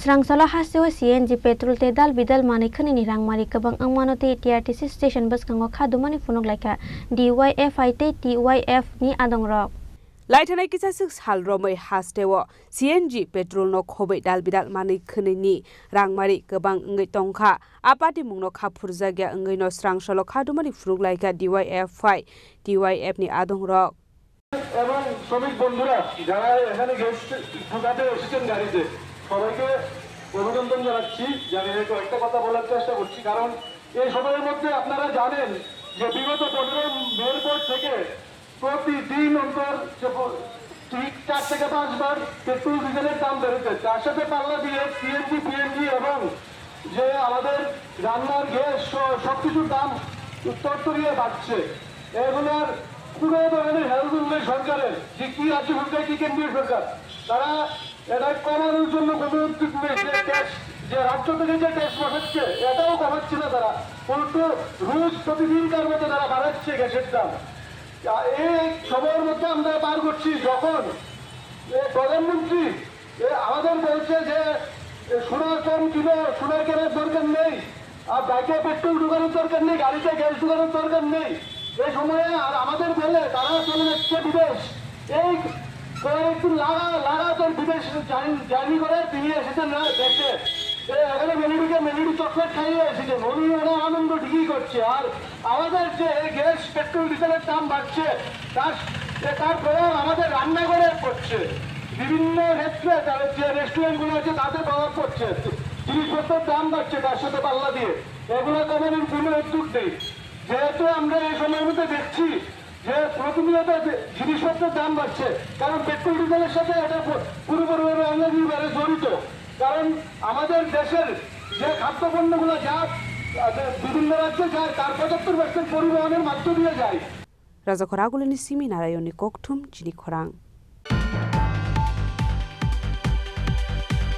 Srangsala haseo CNG petrol te dal bidal mani khani ni rangmari kabang angmanote TRTC station bus kango khadumani funok laika DYFI te TYF ni adongrok Laithanai kisasuk salromai hastewo CNG petrol no khobai dal bidal mani khani ni rangmari kabang ngai tongkha apati mungno khapurja gya ngai no srangsala khadumani funok laika DYFI TYF ni adongrok এবং শ্রমিক বন্ধুরা যারা এখানে guest ঢোকাতে এসেছেন গাড়িতে সবাইকে অভিনন্দন জানাচ্ছি জানিয়ে কয়েকটা কথা বলার চেষ্টা করছি কারণ এই সময়ের মধ্যে আপনারা জানেন যে বিগত 15 মের পর থেকে প্রতিদিন অন্তর ঠিক 4 থেকে 5 বার পেট্রোল ডিজেলের দাম বেড়েছে তার সাথে পাল্লা দিয়ে সিএনজি পিএনজি এবং যে আমাদের রান্নার গ্যাস সবকিছুর দাম উত্তরীয় বাড়ছে এগুলোর পুরো ধরনের হেলদুল নেই সরকারের যে কি রাজ্য সরকার কি কেন্দ্রীয় সরকার তারা এটা কমানোর জন্য কোনো উদ্যোগ নেই যে রাজ্য থেকে যে ট্যাক্স বসাচ্ছে এটাও কমাচ্ছে না তারা উল্টো রোজ প্রতিদিনকার মতো তারা বাড়াচ্ছে গ্যাসের দাম এই সময়ের মধ্যে আমরা পার করছি যখন প্রধানমন্ত্রী আমাদের বলছে যে সোনার কম কিলো সোনার কেনার দরকার নেই আর বাইকে পেট্রোল ঢুকানোর দরকার নেই গাড়িতে গ্যাস ঢুকানোর দরকার নেই এই সময়ে আর আমাদের বলে তারা চলে যাচ্ছে বিদেশ এই একটু লাগাতার বিদেশ জার্নি করে তিনি এসেছেন না দেশে এখানে মেলিডি চকলেট খাইয়ে এসেছেন উনি ওরা আনন্দ ঠিকই করছে আর আমাদের যে গ্যাস পেট্রোল ডিজেলের দাম বাড়ছে তার প্রভাব আমাদের রান্নাঘরে পড়ছে বিভিন্ন ক্ষেত্রে তাদের যে রেস্টুরেন্টগুলো আছে তাদের প্রভাব পড়ছে জিনিসপত্রের দাম বাড়ছে তার সাথে পাল্লা দিয়ে এগুলো কমানোর কোনো উদ্যোগ নেই যেহেতু আমরা এই সময়ের মধ্যে দেখছি যে প্রতিনিয়ত জিনিসপত্রের দাম বাড়ছে কারণ পেট্রোল ডিজেলের সাথে এটা পুরোপুরিভাবে অঙ্গীভাবে জড়িত কারণ আমাদের দেশের যে খাদ্যপণ্যগুলো যা বিভিন্ন রাজ্যে যায় তার 75% পরিবহনের মাধ্য দিয়ে যায় Raja Khoragulani Simi Narayoni Kokthum Chini Khorang